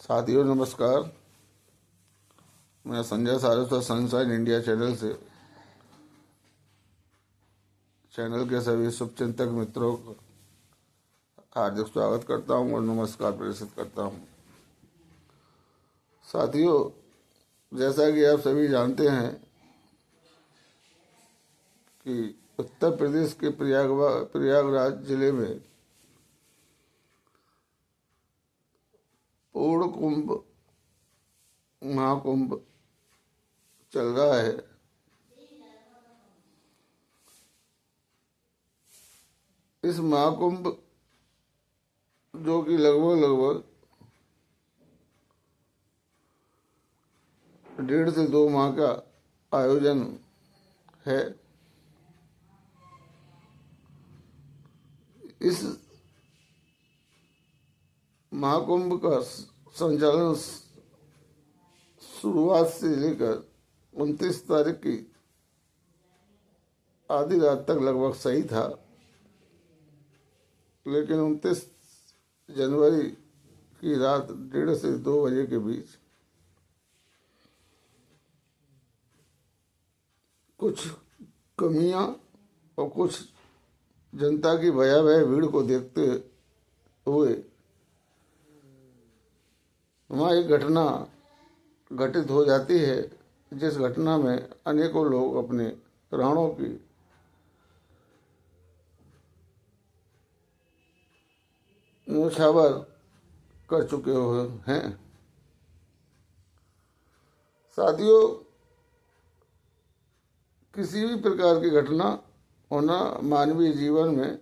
साथियों नमस्कार। मैं Sanjay Saraswat sunshine India channel के सभी शुभचिंतक मित्रों को हार्दिक स्वागत करता हूं और नमस्कार प्रेषित करता हूं। साथियों, जैसा कि आप सभी जानते हैं कि उत्तर प्रदेश के प्रयागराज जिले में पूर्ण कुंभ महाकुंभ चल रहा है। इस महाकुंभ जो कि लगभग 1.5 से 2 माह का आयोजन है। इस महाकुंभ का संचालन शुरुआत से लेकर 29 तारीख की आधी रात तक लगभग सही था, लेकिन 29 जनवरी की रात 1:30 से 2 बजे के बीच कुछ कमियां और कुछ जनता की भयावह भीड़ को देखते हुए वहाँ एक घटना घटित हो जाती है, जिस घटना में अनेकों लोग अपने प्राणों की न्योछावर कर चुके हुए हैं। साथियों, किसी भी प्रकार की घटना होना मानवीय जीवन में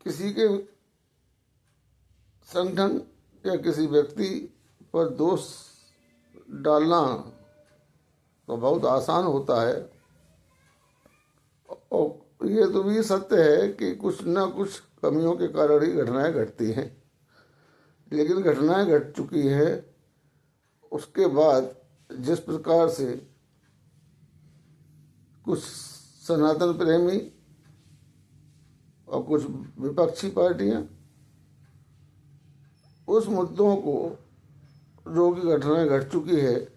किसी के संगठन या किसी व्यक्ति पर दोष डालना तो बहुत आसान होता है, और ये तो भी सत्य है कि कुछ ना कुछ कमियों के कारण ही घटनाएं घटती हैं। लेकिन घटनाएं घट चुकी हैं, उसके बाद जिस प्रकार से कुछ सनातन प्रेमी और कुछ विपक्षी पार्टियां उस मुद्दों को जो कि घटनाएं घट चुकी है,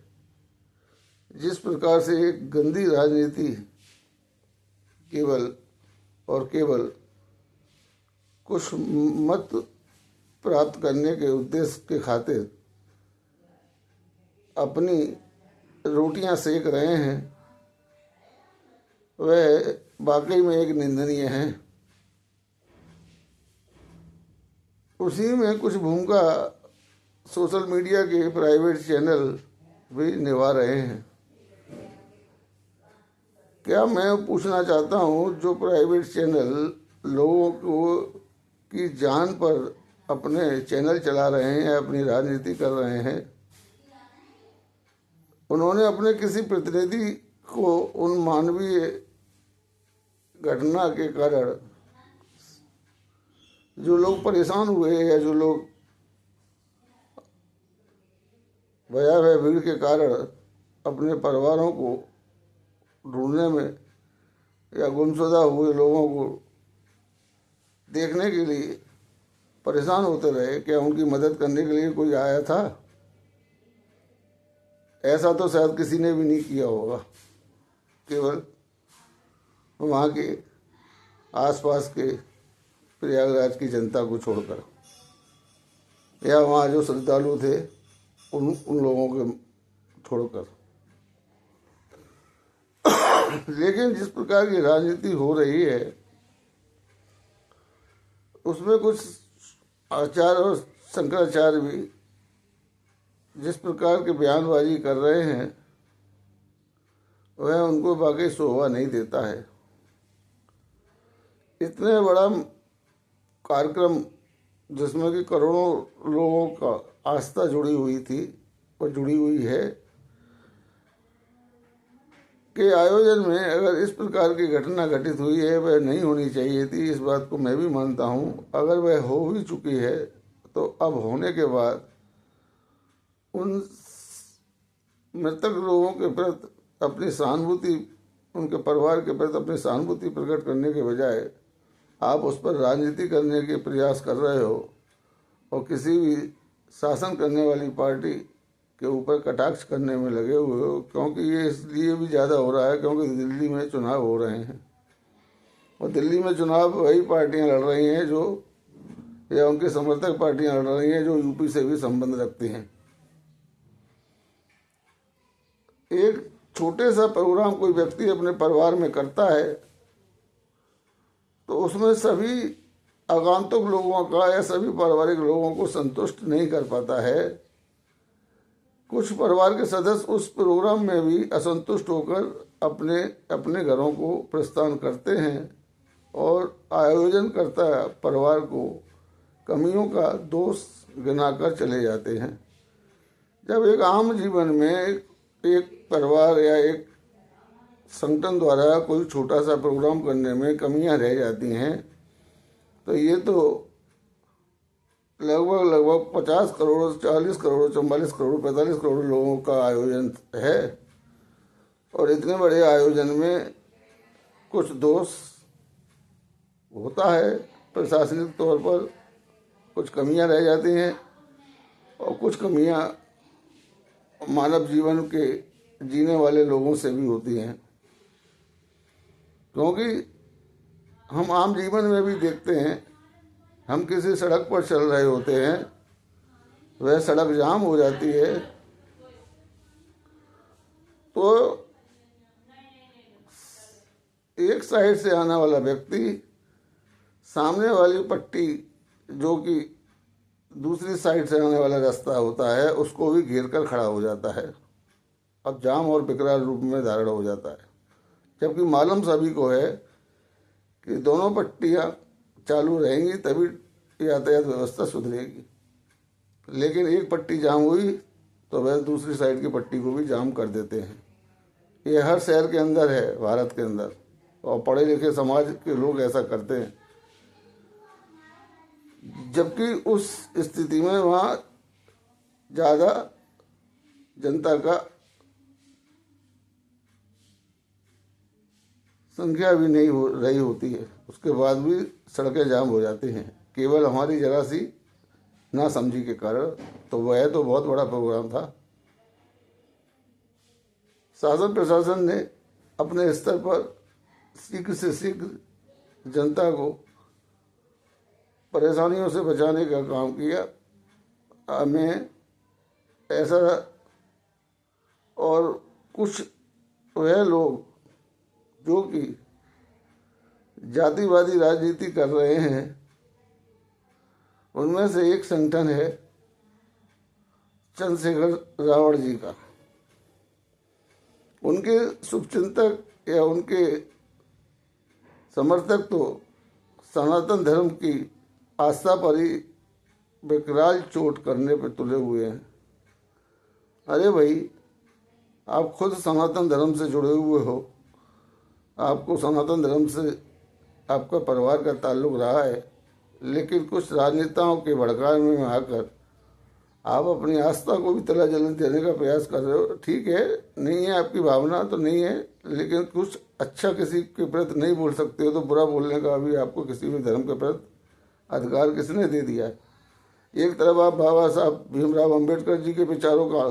जिस प्रकार से एक गंदी राजनीति केवल और केवल कुछ मत प्राप्त करने के उद्देश्य के खातिर अपनी रोटियां सेक रहे हैं, वह वाकई में एक निंदनीय है। उसी में कुछ भूमिका सोशल मीडिया के प्राइवेट चैनल भी निभा रहे हैं। क्या मैं पूछना चाहता हूँ, जो प्राइवेट चैनल लोगों को की जान पर अपने चैनल चला रहे हैं या अपनी राजनीति कर रहे हैं, उन्होंने अपने किसी प्रतिनिधि को उन मानवीय घटना के कारण जो लोग परेशान हुए या जो लोग भयावह भीड़ के कारण अपने परिवारों को ढूंढने में या गुमशुदा हुए लोगों को देखने के लिए परेशान होते रहे, क्या उनकी मदद करने के लिए कोई आया था? ऐसा तो शायद किसी ने भी नहीं किया होगा, केवल वहाँ के आसपास के प्रयागराज की जनता को छोड़कर, या वहाँ जो श्रद्धालु थे उन लोगों को छोड़कर। लेकिन जिस प्रकार की राजनीति हो रही है, उसमें कुछ आचार्य और शंकराचार्य भी जिस प्रकार के बयानबाजी कर रहे हैं, वह उनको वाकई शोभा नहीं देता है। इतने बड़ा कार्यक्रम जिसमें कि करोड़ों लोगों का आस्था जुड़ी हुई थी और जुड़ी हुई है, के आयोजन में अगर इस प्रकार की घटना घटित हुई है, वह नहीं होनी चाहिए थी। इस बात को मैं भी मानता हूँ। अगर वह हो ही चुकी है तो अब होने के बाद उन मृतक लोगों के प्रति अपनी सहानुभूति, उनके परिवार के प्रति अपनी सहानुभूति प्रकट करने के बजाय आप उस पर राजनीति करने के प्रयास कर रहे हो और किसी भी शासन करने वाली पार्टी के ऊपर कटाक्ष करने में लगे हुए हो, क्योंकि ये इसलिए भी ज़्यादा हो रहा है क्योंकि दिल्ली में चुनाव हो रहे हैं और दिल्ली में चुनाव वही पार्टियां लड़ रही हैं जो, या उनके समर्थक पार्टियां लड़ रही हैं जो यूपी से भी संबंध रखती हैं। एक छोटे सा प्रोग्राम कोई व्यक्ति अपने परिवार में करता है तो उसमें सभी आगंतुक लोगों का या सभी पारिवारिक लोगों को संतुष्ट नहीं कर पाता है। कुछ परिवार के सदस्य उस प्रोग्राम में भी असंतुष्ट होकर अपने अपने घरों को प्रस्थान करते हैं और आयोजन करता परिवार को कमियों का दोष गिनाकर चले जाते हैं। जब एक आम जीवन में एक परिवार या एक संगठन द्वारा कोई छोटा सा प्रोग्राम करने में कमियां रह जाती हैं तो ये तो लगभग 50 करोड़, 40 करोड़, 44 करोड़, 45 करोड़ लोगों का आयोजन है और इतने बड़े आयोजन में कुछ दोष होता है, प्रशासनिक तौर पर कुछ कमियां रह जाती हैं और कुछ कमियां मानव जीवन के जीने वाले लोगों से भी होती हैं, क्योंकि हम आम जीवन में भी देखते हैं, हम किसी सड़क पर चल रहे होते हैं, वह सड़क जाम हो जाती है तो एक साइड से आने वाला व्यक्ति सामने वाली पट्टी जो कि दूसरी साइड से आने वाला रास्ता होता है उसको भी घेर कर खड़ा हो जाता है। अब जाम और विकराल रूप में धारण हो जाता है, जबकि मालूम सभी को है कि दोनों पट्टियां चालू रहेंगी तभी यातायात व्यवस्था सुधरेगी, लेकिन एक पट्टी जाम हुई तो वह दूसरी साइड की पट्टी को भी जाम कर देते हैं। ये हर शहर के अंदर है, भारत के अंदर, और पढ़े लिखे समाज के लोग ऐसा करते हैं, जबकि उस स्थिति में वहाँ ज़्यादा जनता का संख्या भी नहीं हो रही होती है, उसके बाद भी सड़कें जाम हो जाती हैं केवल हमारी जरा सी ना समझी के कारण। तो वह तो बहुत बड़ा प्रोग्राम था। शासन प्रशासन ने अपने स्तर पर शीघ्र से शीघ्र जनता को परेशानियों से बचाने का काम किया। हमें ऐसा, और कुछ वह लोग जो कि जातिवादी राजनीति कर रहे हैं, उनमें से एक संगठन है चंद्रशेखर रावण जी का। उनके शुभचिंतक या उनके समर्थक तो सनातन धर्म की आस्था पर ही विकराल चोट करने पर तुले हुए हैं। अरे भाई, आप खुद सनातन धर्म से जुड़े हुए हो, आपको सनातन धर्म से आपका परिवार का ताल्लुक रहा है, लेकिन कुछ राजनेताओं के भड़काने में आकर आप अपनी आस्था को भी तला जलन देने का प्रयास कर रहे हो। ठीक है, नहीं है आपकी भावना तो नहीं है, लेकिन कुछ अच्छा किसी के प्रति नहीं बोल सकते हो तो बुरा बोलने का भी आपको किसी भी धर्म के प्रति अधिकार किसने दे दिया है? एक तरफ आप बाबा साहब भीमराव अंबेडकर जी के विचारों का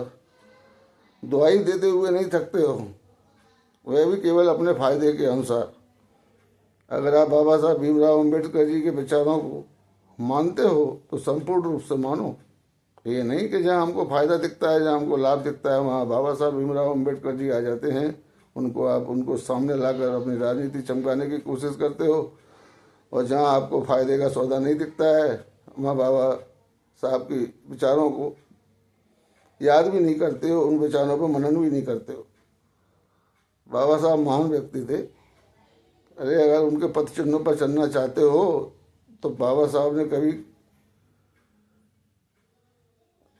दुहाई देते हुए नहीं थकते हो, वह भी केवल अपने फायदे के अनुसार। अगर आप बाबा साहब भीमराव अंबेडकर जी के विचारों को मानते हो तो संपूर्ण रूप से मानो। ये नहीं कि जहाँ हमको फायदा दिखता है, जहाँ हमको लाभ दिखता है, वहाँ बाबा साहब भीमराव अंबेडकर जी आ जाते हैं, उनको सामने लाकर अपनी राजनीति चमकाने की कोशिश करते हो, और जहाँ आपको फायदे का सौदा नहीं दिखता है वहाँ बाबा साहब के विचारों को याद भी नहीं करते हो, उन विचारों पर मनन भी नहीं करते हो। बाबा साहब महान व्यक्ति थे। अरे अगर उनके पथ चिन्हों पर चलना चाहते हो तो बाबा साहब ने कभी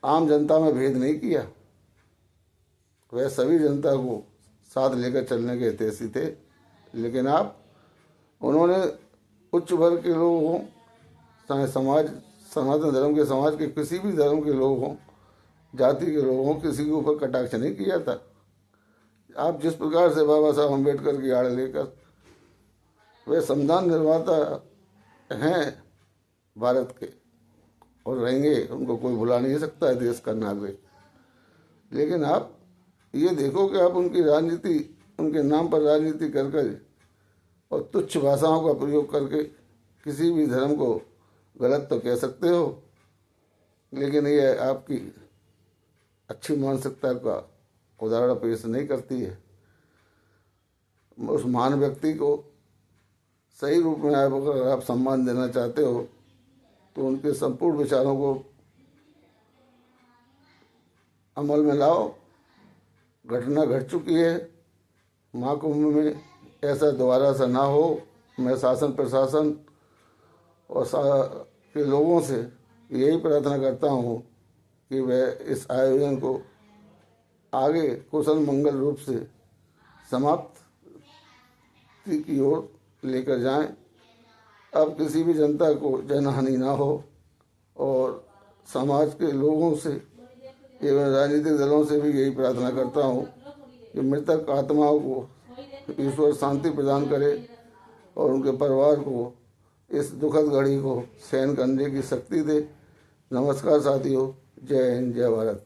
आम जनता में भेद नहीं किया, वह सभी जनता को साथ लेकर चलने के हितैषी थे। लेकिन उन्होंने उच्च वर्ग के लोग हों, चाहे समाज, सनातन धर्म के समाज के किसी भी धर्म के लोग हों, जाति के लोग हों, किसी के ऊपर कटाक्ष नहीं किया था। आप जिस प्रकार से बाबा साहब अम्बेडकर की आड़ लेकर वे संविधान निर्माता हैं भारत के, और रहेंगे, उनको कोई भुला नहीं सकता है देश का नागरिक। लेकिन आप ये देखो कि आप उनकी राजनीति, उनके नाम पर राजनीति कर कर और तुच्छ भाषाओं का प्रयोग करके किसी भी धर्म को गलत तो कह सकते हो, लेकिन ये आपकी अच्छी मानसिकता का उदाहरण पेश नहीं करती है। उस महान व्यक्ति को सही रूप में अगर आप सम्मान देना चाहते हो तो उनके संपूर्ण विचारों को अमल में लाओ। घटना घट चुकी है, महाकुंभ में ऐसा दोबारा सा ना हो। मैं शासन प्रशासन और के लोगों से यही प्रार्थना करता हूँ कि वह इस आयोजन को आगे कुशल मंगल रूप से समाप्ति की ओर लेकर जाएं। अब किसी भी जनता को जनहानि ना हो और समाज के लोगों से एवं राजनीतिक दलों से भी यही प्रार्थना करता हूँ कि मृतक आत्माओं को ईश्वर शांति प्रदान करे और उनके परिवार को इस दुखद घड़ी को सहन करने की शक्ति दे। नमस्कार साथियों, जय हिंद, जय भारत।